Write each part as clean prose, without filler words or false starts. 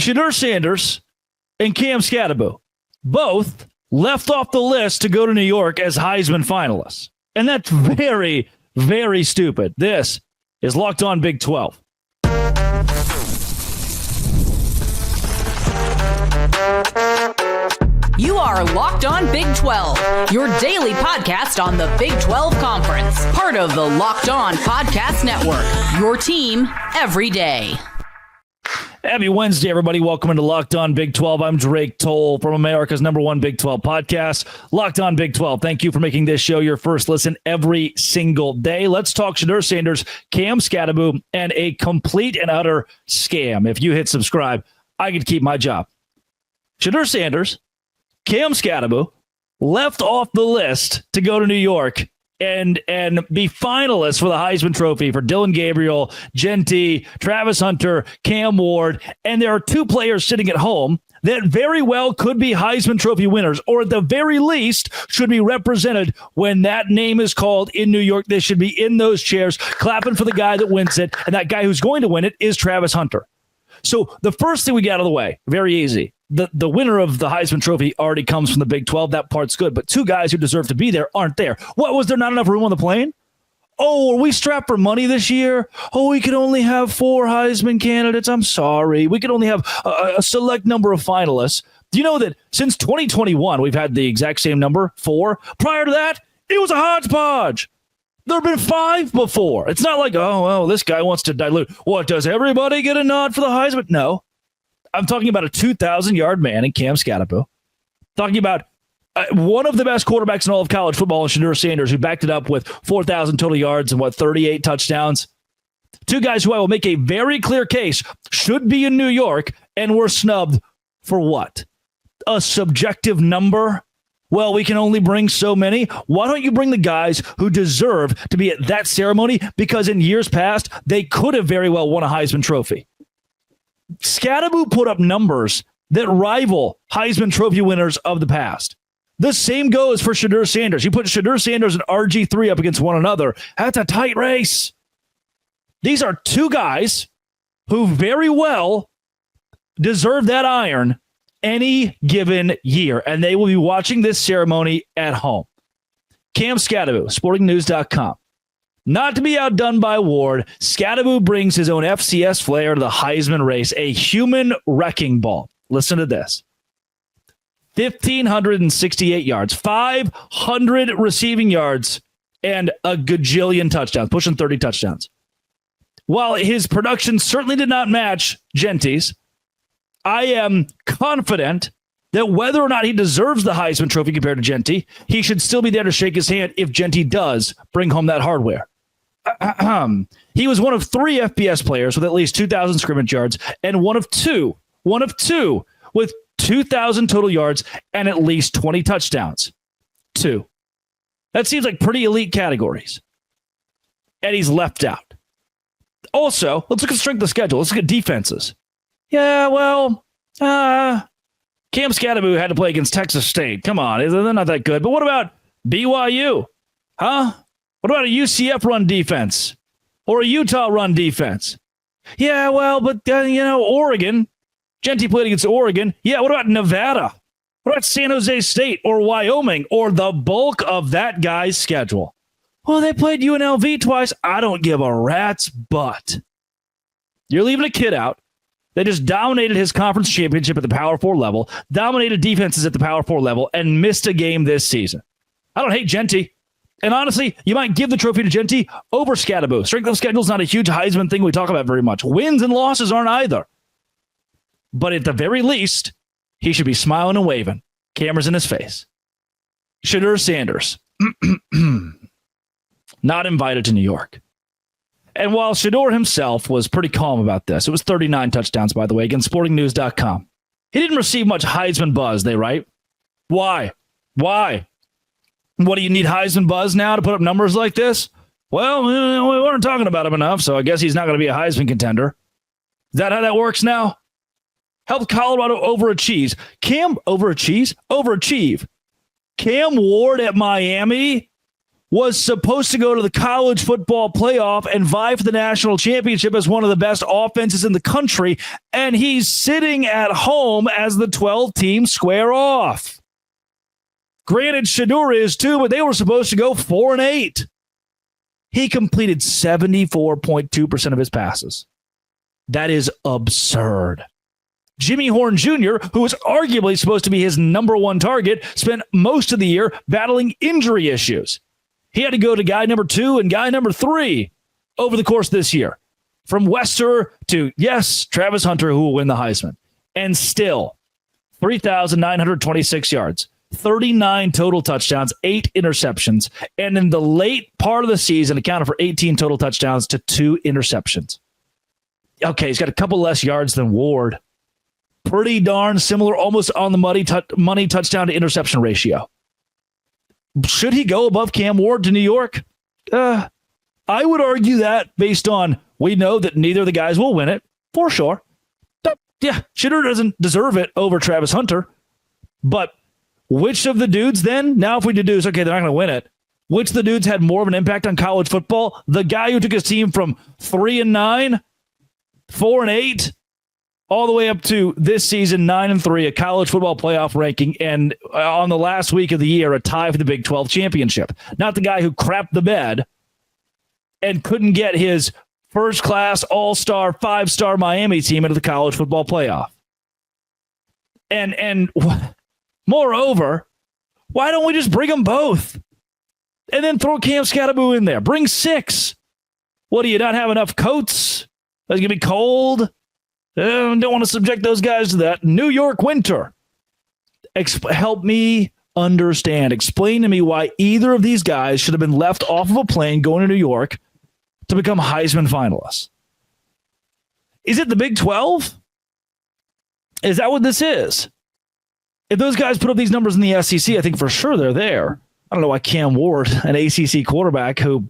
Shedeur Sanders and Cam Skattebo both left off the list to go to New York as Heisman finalists. And that's very, very stupid. This is Locked On Big 12. You are Locked On Big 12, your daily podcast on the Big 12 Conference. Part of the Locked On Podcast Network, your team every day. Happy Wednesday, everybody. Welcome into Locked On Big 12. I'm Drake Toll from America's #1 Big 12 podcast, Locked On Big 12. Thank you for making this show your first listen every single day. Let's talk Shedeur Sanders, Cam Skattebo, and a complete and utter scam. If you hit subscribe, I could keep my job. Shedeur Sanders, Cam Skattebo left off the list to go to New York and be finalists for the Heisman Trophy for Dillon Gabriel, Jeanty, Travis Hunter, Cam Ward, and there are two players sitting at home that very well could be Heisman Trophy winners, or at the very least should be represented when that name is called in New York. They should be in those chairs clapping for the guy that wins it, and that guy who's going to win it is Travis Hunter. So the first thing we get out of the way, very easy. The winner of the Heisman Trophy already comes from the Big 12. That part's good. But two guys who deserve to be there aren't there. What, was there not enough room on the plane? Oh, are we strapped for money this year? Oh, we could only have 4 Heisman candidates. I'm sorry. We could only have a select number of finalists. Do you know that since 2021, we've had the exact same number, 4? Prior to that, it was a hodgepodge. There have been 5 before. It's not like, oh, well, this guy wants to dilute. What, does everybody get a nod for the Heisman? No. I'm talking about a 2,000-yard man in Cam Skattebo. Talking about one of the best quarterbacks in all of college football in Shedeur Sanders, who backed it up with 4,000 total yards and 38 touchdowns. Two guys who I will make a very clear case should be in New York and were snubbed for what? A subjective number? Well, we can only bring so many. Why don't you bring the guys who deserve to be at that ceremony? Because in years past, they could have very well won a Heisman Trophy. Skattebo put up numbers that rival Heisman Trophy winners of the past. The same goes for Shedeur Sanders. You put Shedeur Sanders and RG3 up against one another. That's a tight race. These are two guys who very well deserve that iron any given year, and they will be watching this ceremony at home. Cam Skattebo, sportingnews.com. Not to be outdone by Ward, Skattebo brings his own FCS flair to the Heisman race, a human wrecking ball. Listen to this. 1,568 yards, 500 receiving yards, and a gajillion touchdowns, pushing 30 touchdowns. While his production certainly did not match Jeanty's, I am confident that whether or not he deserves the Heisman Trophy compared to Jeanty, he should still be there to shake his hand if Jeanty does bring home that hardware. He was one of 3 FBS players with at least 2,000 scrimmage yards and one of two with 2,000 total yards and at least 20 touchdowns. 2. That seems like pretty elite categories. And he's left out. Also, let's look at strength of schedule. Let's look at defenses. Yeah, well, Cam Skattebo had to play against Texas State. Come on, they're not that good. But what about BYU? Huh? What about a UCF run defense? Or a Utah run defense? Yeah, well, but, Oregon. Jeanty played against Oregon. Yeah, what about Nevada? What about San Jose State or Wyoming or the bulk of that guy's schedule? Well, they played UNLV twice. I don't give a rat's butt. You're leaving a kid out. They just dominated his conference championship at the Power 4 level, dominated defenses at the Power 4 level, and missed a game this season. I don't hate Jeanty. And honestly, you might give the trophy to Jeanty over Skattebo. Strength of schedule is not a huge Heisman thing we talk about very much. Wins and losses aren't either. But at the very least, he should be smiling and waving. Cameras in his face. Shedeur Sanders. Not invited to New York. And while Shedeur himself was pretty calm about this, it was 39 touchdowns, by the way, against sportingnews.com. He didn't receive much Heisman buzz, they write. Why? What, do you need Heisman buzz now to put up numbers like this? Well, we weren't talking about him enough, so I guess he's not going to be a Heisman contender. Is that how that works now? Help Colorado overachieve. Cam overachieve. Cam Ward at Miami was supposed to go to the college football playoff and vie for the national championship as one of the best offenses in the country, and he's sitting at home as the 12 teams square off. Granted, Shedeur is too, but they were supposed to go 4-8. He completed 74.2% of his passes. That is absurd. Jimmy Horn Jr., who was arguably supposed to be his number one target, spent most of the year battling injury issues. He had to go to guy number 2 and guy number 3 over the course of this year. From Wester to, yes, Travis Hunter, who will win the Heisman. And still, 3,926 yards, 39 total touchdowns, 8 interceptions. And in the late part of the season, accounted for 18 total touchdowns to 2 interceptions. Okay, he's got a couple less yards than Ward. Pretty darn similar, almost on the money touchdown to interception ratio. Should he go above Cam Ward to New York? I would argue that based on we know that neither of the guys will win it, for sure. Yeah, Shedeur doesn't deserve it over Travis Hunter. But which of the dudes then, now if we deduce, okay, they're not going to win it, which of the dudes had more of an impact on college football? The guy who took his team from 3-9, 4-8, all the way up to this season, 9-3, a college football playoff ranking, and on the last week of the year, a tie for the Big 12 championship. Not the guy who crapped the bed and couldn't get his first-class, all-star, 5-star Miami team into the college football playoff. And moreover, why don't we just bring them both? And then throw Cam Skattebo in there. Bring 6. What, do you not have enough coats? It's going to be cold. Don't want to subject those guys to that. New York winter. Help me understand. Explain to me why either of these guys should have been left off of a plane going to New York to become Heisman finalists. Is it the Big 12? Is that what this is? If those guys put up these numbers in the SEC, I think for sure they're there. I don't know why Cam Ward, an ACC quarterback who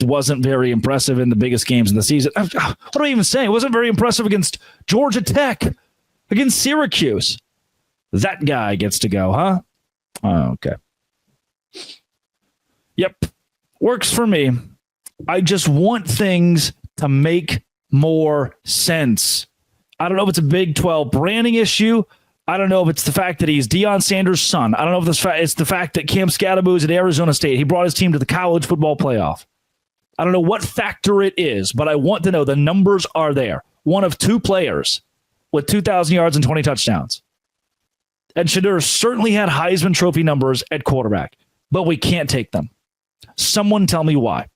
wasn't very impressive in the biggest games of the season. What am I even saying? It wasn't very impressive against Georgia Tech, against Syracuse. That guy gets to go, huh? Oh, okay. Yep. Works for me. I just want things to make more sense. I don't know if it's a Big 12 branding issue. I don't know if it's the fact that he's Deion Sanders' son. I don't know if it's the fact that Cam Skattebo is at Arizona State. He brought his team to the college football playoff. I don't know what factor it is, but I want to know the numbers are there. One of 2 players with 2,000 yards and 20 touchdowns. And Shedeur certainly had Heisman Trophy numbers at quarterback, but we can't take them. Someone tell me why.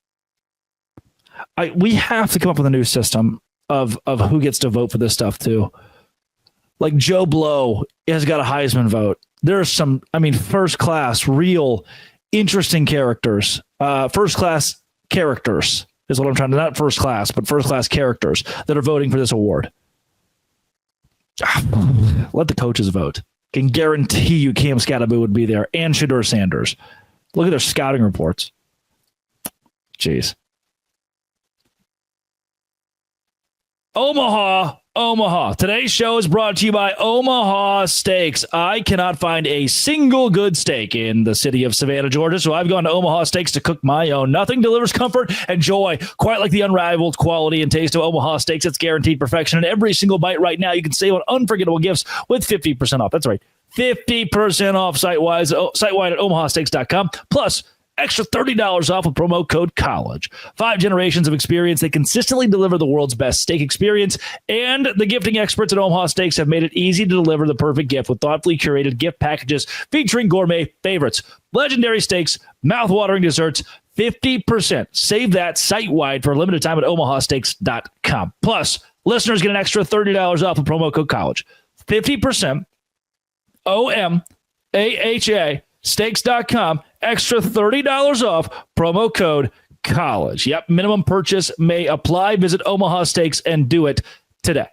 We have to come up with a new system of who gets to vote for this stuff too. Like Joe Blow has got a Heisman vote. There's some, first class, real interesting characters. First class characters is what I'm trying to, not first class, but first class characters that are voting for this award. Let the coaches vote. Can guarantee you Cam Skattebo would be there and Deion Sanders. Look at their scouting reports. Jeez. Omaha. Today's show is brought to you by Omaha Steaks. I cannot find a single good steak in the city of Savannah, Georgia, so I've gone to Omaha Steaks to cook my own. Nothing delivers comfort and joy quite like the unrivaled quality and taste of Omaha Steaks. It's guaranteed perfection in every single bite. Right now, you can save on unforgettable gifts with 50% off. That's right, 50% off site-wide at omahasteaks.com. Plus, extra $30 off with promo code COLLEGE. 5 generations of experience. They consistently deliver the world's best steak experience, and the gifting experts at Omaha Steaks have made it easy to deliver the perfect gift with thoughtfully curated gift packages featuring gourmet favorites, legendary steaks, mouth-watering desserts, 50%. Save that site-wide for a limited time at omahasteaks.com. Plus, listeners get an extra $30 off with promo code COLLEGE. 50%. OMAHA. Steaks.com, extra $30 off, promo code COLLEGE. Yep, minimum purchase may apply. Visit Omaha Steaks and do it today.